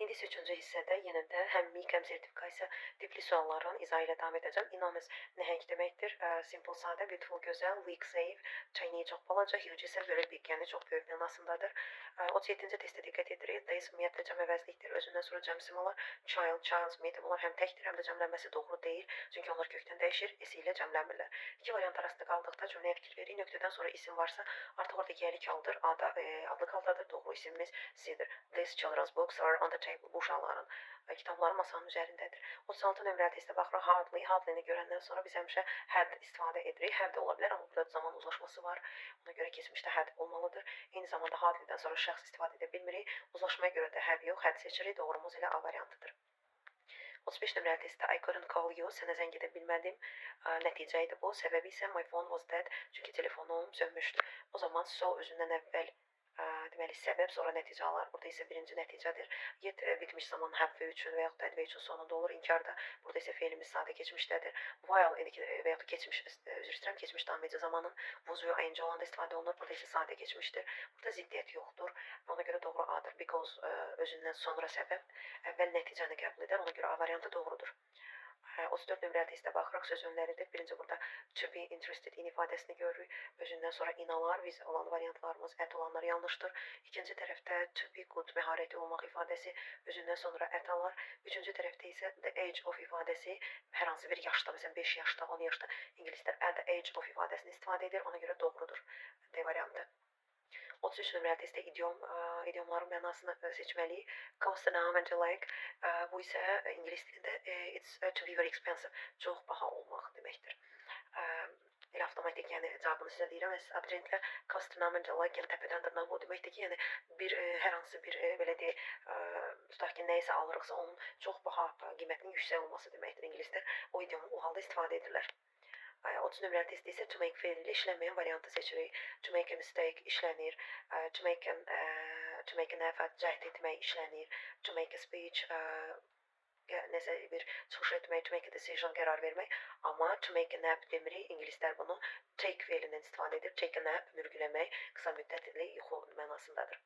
İndi isə üçüncü hissədə yenə də həm MIQ, həm sertifikasiya tipli sualların izahı ilə davam edəcəm. İnanınız nəhəng deməkdir. Simple, sadə, beautiful, gözəl, weak, zayıf, tiny çox balaca, huge isə very big, yəni çox böyük mənasındadır. 37-ci testə diqqət edirik. This ümumiyyətlə cəm əvəzlikdir. Özündən sonra cəmsim olar. Child, child's, ümumiyyətlə bunlar həm təkdir, həm də cəmlənməsi doğru deyil. Çünki onlar kökdən dəyişir, esi ilə cəmlənmirlər. İki variant arasında qaldıqda cümləyə fikir verin. Nöqtədən sonra isim varsa, artıq orada gəlik haldır. Adlı qaldadır. Doğru isimimiz C-dir. These children's books are on the table. Bu uşaqların kitabları masanın üzərindədir. 36 nömrəli testə baxırıq. Hardly-ni görəndən sonra biz həmişə had istifadə edirik. Have də ola bilər, amma burada zaman uzlaşması var. Ona görə keçmişdə had olmalıdır. Eyni zamanda hardly-dən sonra şəxs istifadə edə bilmirik. Uzlaşmaya görə də have yox, had seçirik. Doğrumuz elə A variantıdır. 35 nömrəli testdə I couldn't call you, sənə zəng edə bilmədim. Nəticə idi bu. Səbəbi isə my phone was dead, çünki telefonum sönmüşdü. O zaman so özündən əvvəl deməli səbəb, sonra nəticə alır. Burada isə birinci nəticədir. Yet bitmiş zaman have üçün və yaxud da adverb üçün sonunda olur. İnkarda burada isə feilimiz sadə keçmişdədir. While və yaxud da keçmiş, üzr istəyirəm, keçmiş davam edici zamanın was və ing olanda istifadə olunur. Burada isə sadə keçmişdir. Burada ziddiyyət yoxdur. Ona görə doğru A-dır. Because özündən sonra səbəb əvvəl nəticəni qəbul edər. Ona görə A variantı doğrudur. 34 nömrəli testə baxırıq, söz önləridir. Birinci burada to be interested in ifadəsini görürük. Özündən sonra inalar, biz olan variantlarımız at olanlar yanlışdır. İkinci tərəfdə to be good, məharəti olmaq ifadəsi özündən sonra at alar. Üçüncü tərəfdə isə the age of ifadəsi hər hansı bir yaşda, məsələn 5 yaşda, 10 yaşda ingilislər at the age of ifadəsini istifadə edir. Ona görə doğrudur D variantı. 33 nömrəli testdə idiomların mənasını seçməliyik. Cost, noun and like. Bu isə ingilis dilində it's to be very expensive. Çox baha olmaq deməkdir. Elə avtomatik, yəni cavabını sizə deyirəm. Abituriyentlər cost, noun and like, yəni təpədən dırnağa bu deməkdir ki, yəni hər hansı bir belə deyək, tutaq ki, nə isə alırıqsa onun çox baha qiymətinin yüksək olması deməkdir ingilislər. O idiomu o halda istifadə edirlər. 30 nömrəli testdə isə to make feil ilə işlənməyən variantı seçirik. To make a mistake işlənir. To make an effort, cəhd etmək işlənir. To make a speech, nəsə bir çıxış etmək, to make a decision, qərar vermək. Amma to make a nap demirik. İngilislər bunu take feilindən istifadə edir. Take a nap, mürgüləmək, qısa müddətli yuxu mənasındadır.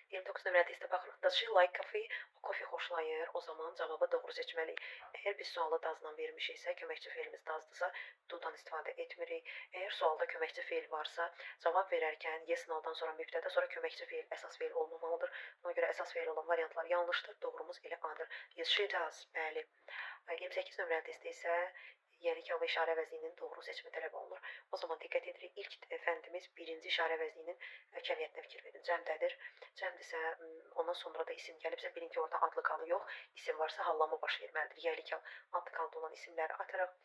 29 nömrəli testə baxırıq. Does she like coffee? O kofe xoşlayır. O zaman cavabı doğru seçməliyik. Əgər biz sualı dazdan vermişiksə, köməkçi feilimiz dazdısa, do-dan istifadə etmirik. Əgər sualda köməkçi feil varsa, cavab verərkən yes, no-dan sonra mübtədə, sonra köməkçi feil, əsas feil olmamalıdır. Ona görə əsas feil olan variantlar yanlışdır. Doğrumuz elə A-dır. Yes, she does. Bəli. 28 nömrəli testdə isə yerik və işarə əvəzliyinin doğru seçimi tələb olunur. O zaman diqqət edirik. İlk fəndimiz birinci işarə əvəzliyinin kəmiyyətinə fikir verin. Cəmdədir. Cəmdirsə, ondan sonra da isim gəlibsə, bilin ki, orada adlı qalı yox. İsim varsa hallama baş verməlidir. Yerik adlı qalı olan isimləri ataraq.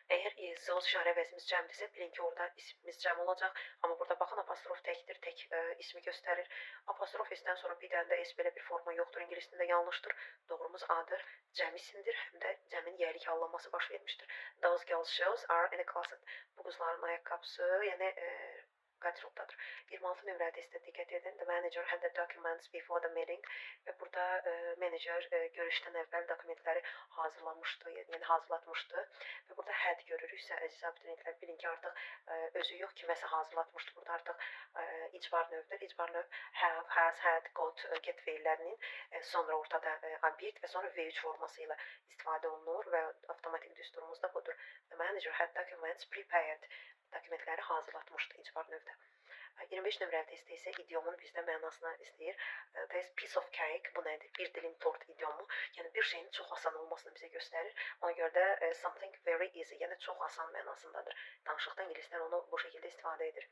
Əgər zıl işarə əvəzimiz cəmdirsə, bilin ki, orada ismimiz cəm olacaq. Amma burada baxın, apostrof təkdir, tək ismi göstərir. Apostrof S-dən sonra bir dənə də S belə bir forma yoxdur. İngilis dilində yanlışdır. Doğrumuz A-dır. Cəm isimdir, həm də cəmin yerik hallanması baş vermişdir. Those girls' shoes are in a closet. Bu qızların ayaqqabısı, yəni qarderobdadır. 26 nömrəli testə diqqət edin. The manager had the documents before the meeting. Və burada manager görüşdən əvvəl dokumentləri hazırlamışdı, yəni hazırlatmışdı. Və burada had görürüksə, əziz abituriyentlər, bilin ki, artıq özü yox, kiməsə hazırlatmışdı. Burada artıq icbar növdür. İcbar növ have, has, had, got, get feillərinin sonra ortada obyekt və sonra V3 forması ilə istifadə olunur və avtomatik düsturumuz da budur. The manager had documents prepared. Dokumentləri hazırlatmışdı icbar növdə. 25 nömrəli testdə isə idiomun bizdə mənasını istəyir. Piece of cake, bu nədir? Bir dilim tort idiomu. Yəni bir şeyin çox asan olmasını bizə göstərir. Ona görə də something very easy, yəni çox asan mənasındadır. Danışıqda ingilislər onu bu şəkildə istifadə edir.